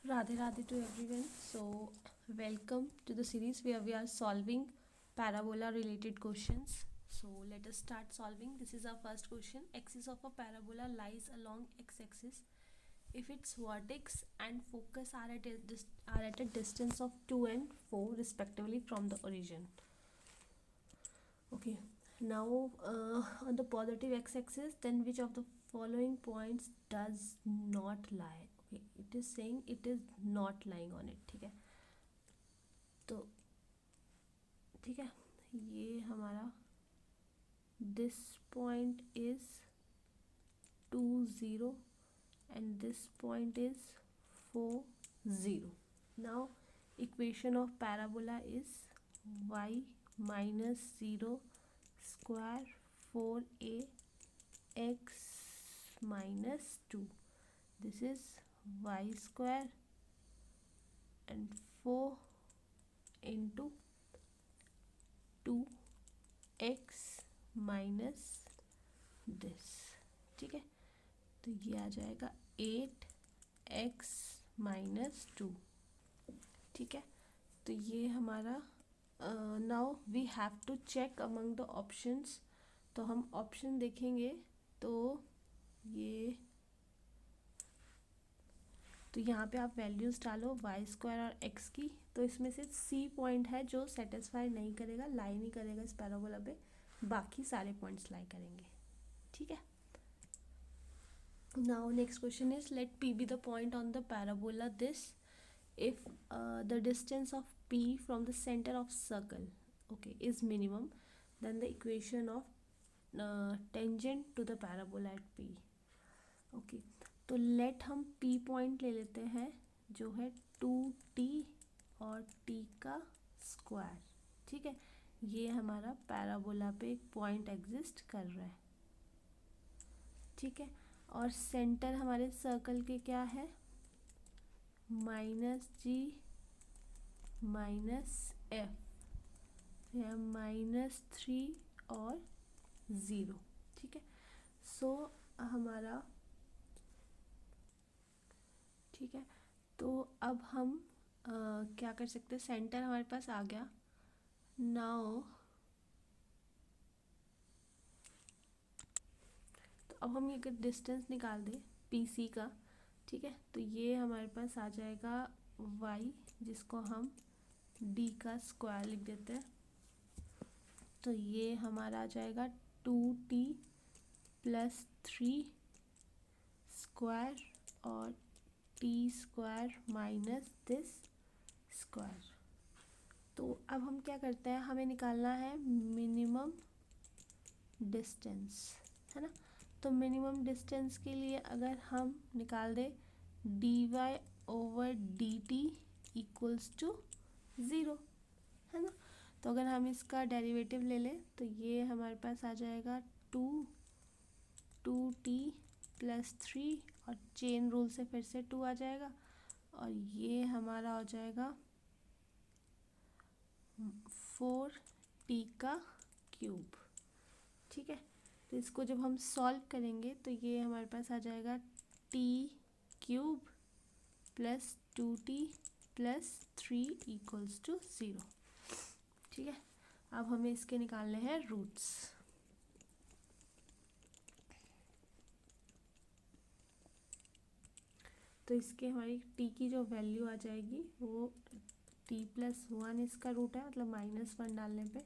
Radhe Radhe to everyone. So, welcome to the series where we are solving parabola related questions. So, let us start solving. This is our first question. Axis of a parabola lies along x-axis if its vertex and focus are at a distance of 2 and 4 respectively from the origin. Okay, now on the positive x-axis, then which of the following points does not lie? Okay, it is saying it is not lying on it. ठीक है, तो ठीक है, ये हमारा this point is 2 0 and this point is 4 0. Now equation of parabola is y minus 0 square 4a x minus 2. This is y square and 4 into 2x minus this. ठीक है, तो ये आ जाएगा 8x माइनस 2. ठीक है, तो ये हमारा now we have to check among the options. तो हम ऑप्शन देखेंगे तो ये, तो यहाँ पे आप वैल्यूज़ डालो वाई स्क्वायर और एक्स की. तो इसमें से सी पॉइंट है जो सेटिस्फाई नहीं करेगा, लाई नहीं करेगा इस पैराबोला पे, बाकी सारे पॉइंट्स लाई करेंगे. ठीक है, now next question is let P be the point on the parabola this if the distance of P from the center of circle, okay, is minimum, then the equation of tangent to the parabola at P. okay, तो late हम P point ले लेते हैं जो है 2t और t का square. ठीक है, ये हमारा पैराबोला पे एक पॉइंट एग्जिस्ट कर रहा है. ठीक है, और सेंटर हमारे सर्कल के क्या है, -g माइनस f या -3 और 0. ठीक है, सो हमारा, ठीक है, तो अब हम क्या कर सकते हैं, सेंटर हमारे पास आ गया. नाउ तो अब हम ये डिस्टेंस निकाल दें पी सी का. ठीक है, तो ये हमारे पास आ जाएगा y, जिसको हम d का स्क्वायर लिख देते हैं. तो ये हमारा आ जाएगा 2t प्लस 3 स्क्वायर और t square minus this square. तो अब हम क्या करते हैं, हमें निकालना है मिनिमम डिस्टेंस, है ना. तो मिनिमम डिस्टेंस के लिए अगर हम निकाल दें dy over dt equals to 0, है ना. तो अगर हम इसका डेरिवेटिव ले लें तो ये हमारे पास आ जाएगा 2t प्लस 3 और चेन रूल से फिर से 2 आ जाएगा और ये हमारा हो जाएगा 4t का क्यूब. ठीक है, तो इसको जब हम सॉल्व करेंगे तो ये हमारे पास आ जाएगा t cube plus 2t plus 3 equals to 0. ठीक है, अब हमें इसके निकालने हैं रूट्स. तो इसके हमारी t की जो वैल्यू आ जाएगी वो t प्लस 1 इसका रूट है, मतलब -1 डालने पे.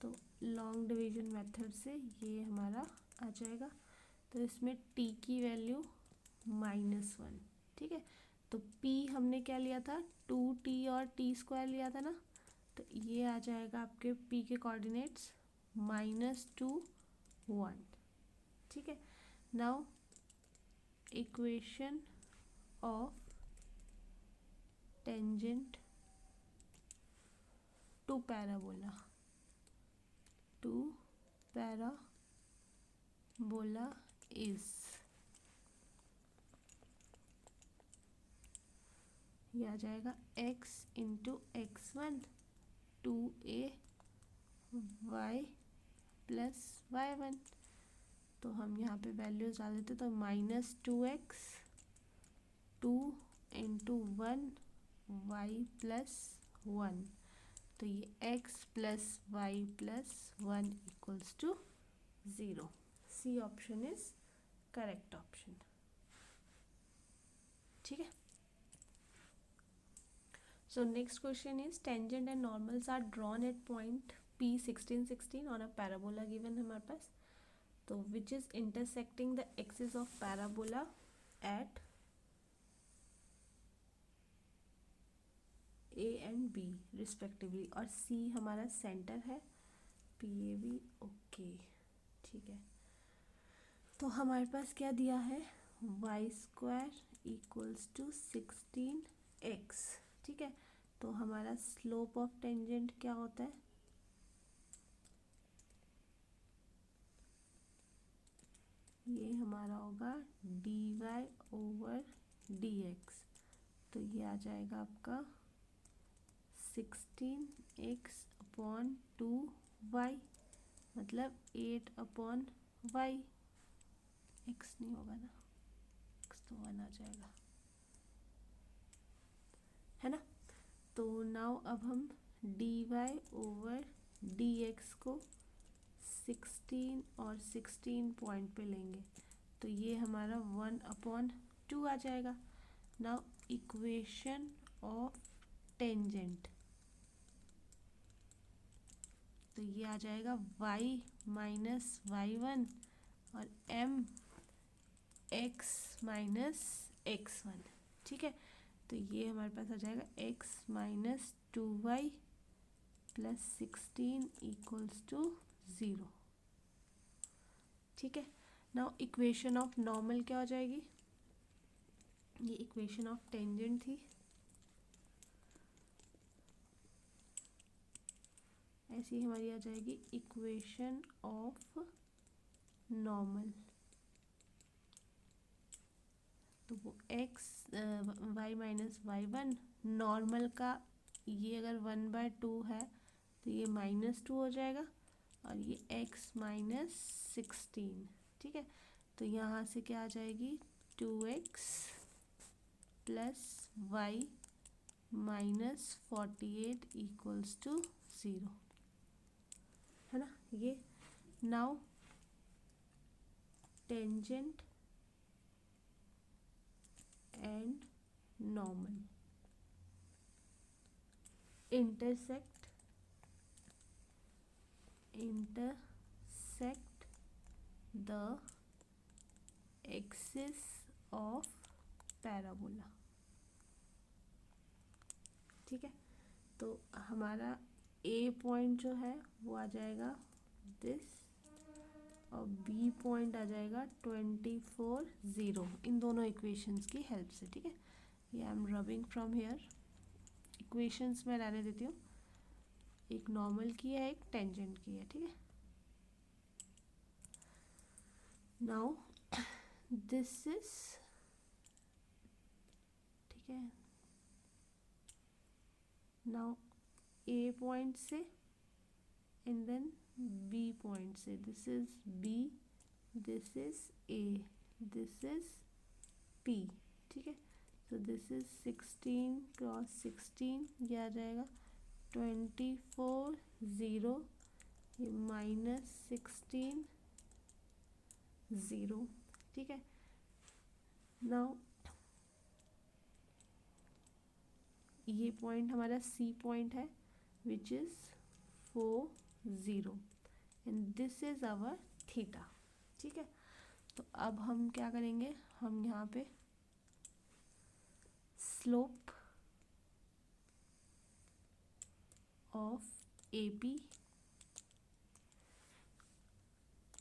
तो लॉन्ग डिवीजन मेथड से ये हमारा आ जाएगा. तो इसमें t की वैल्यू -1. ठीक है, तो p हमने क्या लिया था, 2t और t स्क्वायर लिया था ना. तो ये आ जाएगा आपके p के कोऑर्डिनेट्स -2 1. ठीक है, नाउ equation of tangent to parabola is, ये आ जाएगा x into x1 2a y plus y1. तो हम यहाँ पे वैल्यूज डाल देते तो -2x 2 इंटू 1 वाई प्लस 1, तो ये x plus Y plus 1 equals to 0. C option is correct option. ठीक है. So next question is tangent and normals are drawn at point P 16 16 on a parabola given हमारे पास. तो which is intersecting the axis of parabola at A and B respectively, और C हमारा centre है P A B. Okay ठीक है. तो हमारे पास क्या दिया है, Y square equals to 16x. ठीक है. तो हमारा स्लोप ऑफ टेंजेंट क्या होता है, ये हमारा होगा dy ओवर dx. तो ये आ जाएगा आपका 16x अपॉन 2y, मतलब 8 अपॉन वाई. x नहीं होगा ना, x तो 1 आ जाएगा, है ना. तो नाउ अब हम dy ओवर dx को 16 और 16 पॉइंट पे लेंगे, तो ये हमारा 1 अपॉन 2 आ जाएगा. नाउ इक्वेशन ऑफ टेंजेंट, तो ये आ जाएगा y माइनस y1 और m x माइनस x1. ठीक है. तो ये हमारे पास आ जाएगा x minus 2y plus 16 equals to 0. ठीक है. नाउ इक्वेशन ऑफ नॉर्मल क्या हो जाएगी, ये इक्वेशन ऑफ टेंजेंट थी, ऐसी हमारी आ जाएगी इक्वेशन ऑफ नॉर्मल. तो वो x y minus y1 normal का, ये अगर 1/2 है तो ये -2 हो जाएगा, और ये x माइनस 16. ठीक है. तो यहाँ से क्या आ जाएगी 2x plus Y minus 48 equals to 0, है ना. ये now tangent and normal intersect the axis of parabola. ठीक है. तो हमारा A पॉइंट जो है वो आ जाएगा दिस, और B पॉइंट आ जाएगा 24 0, इन दोनों इक्वेशंस की हेल्प से. ठीक है. ये I am rubbing from here, equations में रहने देती हूँ, एक नॉर्मल की है एक टेंजेंट की है. ठीक है. नाउ दिस इज, ठीक है, नाउ A पॉइंट से एंड देन B पॉइंट से, this is B, this is A, this is P. ठीक है. तो दिस इज 16 क्रॉस 16, ये आ जाएगा 24 0, ये माइनस 16 0. ठीक है. नाउ ये पॉइंट हमारा C पॉइंट है which is 4 0, and this is our theta. ठीक है. तो अब हम क्या करेंगे, हम यहाँ पे slope of AP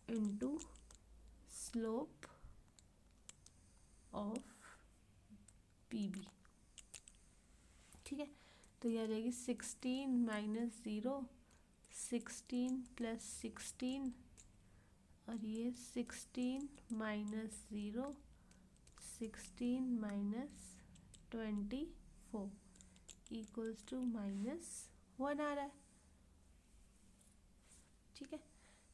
into slope of PB. ठीक है. तो ये आ जाएगी 16 माइनस 0, 16 प्लस 16, और ये 16 माइनस 0, 16 माइनस 24 इक्वल्स टू -1 आ रहा है. ठीक है.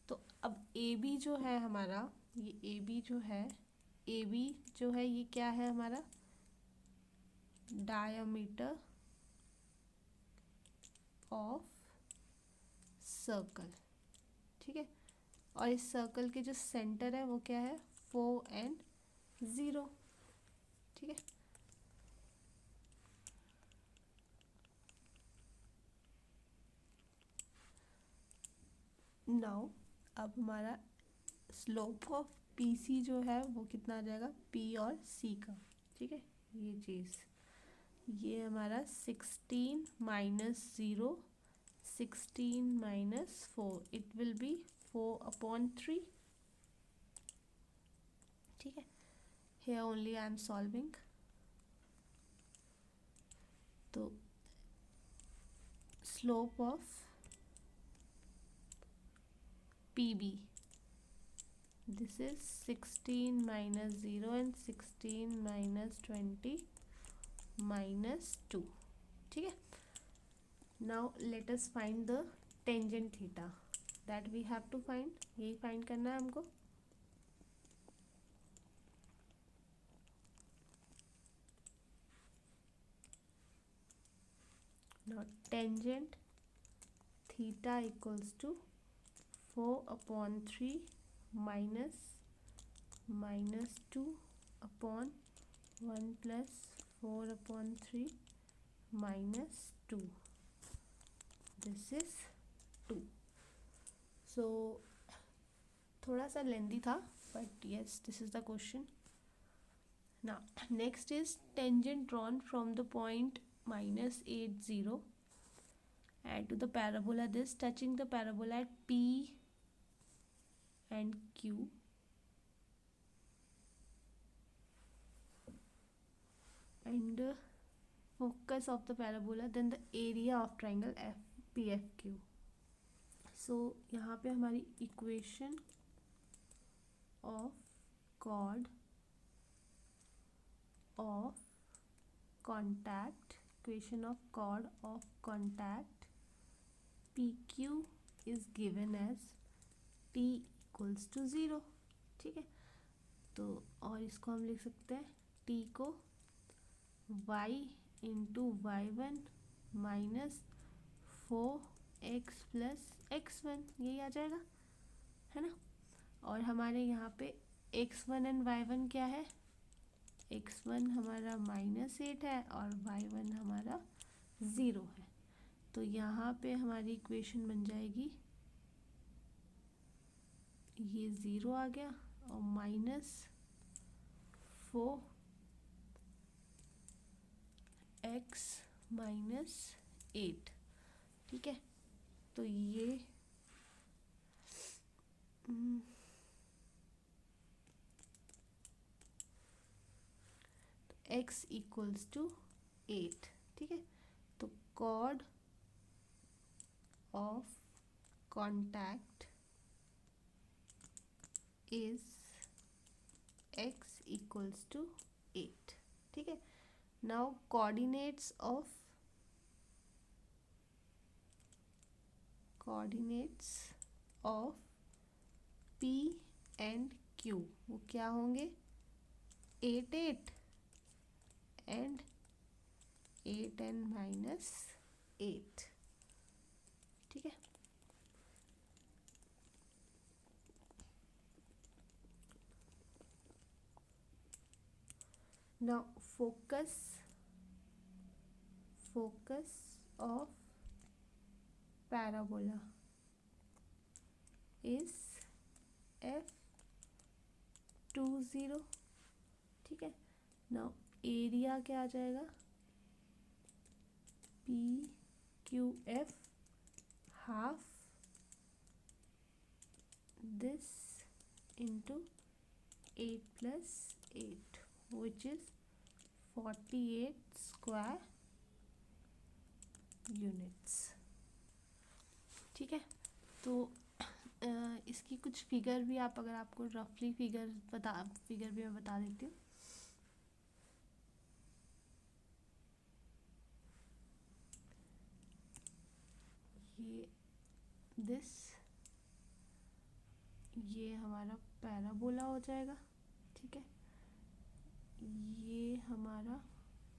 तो अब AB जो है हमारा, ये AB जो है, AB जो है ये क्या है हमारा, डायमीटर ऑफ सर्कल, ठीक है। और इस सर्कल के जो सेंटर है वो क्या है, 4 and 0, ठीक है। नाउ अब हमारा स्लोप ऑफ पी सी जो है वो कितना आ जाएगा, पी और सी का, ठीक है। ये चीज़, ये हमारा 16 minus 0, 16 minus 4, it will be 4/3, ठीक है। here only I am solving। तो slope of PB, this is 16 minus 0 and 16 minus 20 minus 2, ठीक है। now let us find the tangent theta that we have to find, यही find करना है हमको। now tangent theta equals to 4/3 minus -2 upon 1 plus 4/3 minus 2, this is 2। so थोड़ा सा लेंदी था but yes this is the question। now next is tangent drawn from the point -8, 0 and to the parabola this, touching the parabola at P and Q, and focus of the parabola, then the area of triangle FPFQ। so यहाँ पे हमारी equation of chord of contact, equation of chord of contact PQ is given as T equals to 0, ठीक है। तो और इसको हम लिख सकते हैं T को y into y1 minus 4x plus x1, यही आ जाएगा, है ना। और हमारे यहाँ पे x1 एंड y1 क्या है, x1 हमारा -8 है और y1 हमारा 0 है। तो यहाँ पे हमारी इक्वेशन बन जाएगी, ये 0 आ गया और -4x -8, ठीक है। तो ये x इक्वल्स टू 8, ठीक है। तो chord of contact is x equals to 8, ठीक है। Now coordinates of P and Q वो क्या होंगे, 8 8 एंड 8 and -8, ठीक है। now focus of parabola is F20, ठीक है। now एरिया क्या आ जाएगा, PQF half this into 8 plus 8 which is 48 square units, ठीक है। तो इसकी कुछ फिगर भी आप, अगर आपको रफली फिगर भी मैं बता देती हूँ। ये हमारा पैराबोला हो जाएगा, ठीक है। ये हमारा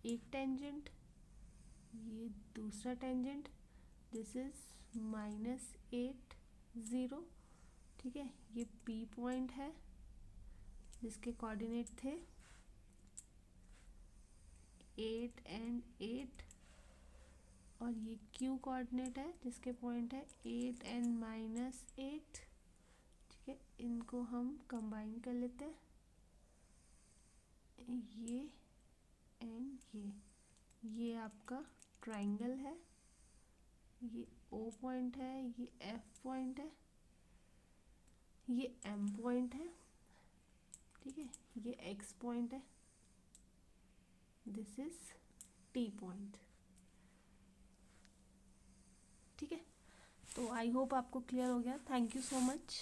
एक टेंजेंट, ये दूसरा टेंजेंट, दिस इज -8 0। ठीक है, ये P पॉइंट है जिसके कोऑर्डिनेट थे 8 एंड 8, और ये Q कोऑर्डिनेट है जिसके पॉइंट है 8 एंड -8। ठीक है, इनको हम कंबाइन कर लेते हैं, ये एंड ये आपका ट्राइंगल है, ये O पॉइंट है, ये F पॉइंट है, ये M पॉइंट है। ठीक है, ये X पॉइंट है, दिस इज T पॉइंट। ठीक है, तो आई होप आपको क्लियर हो गया। Thank you so much.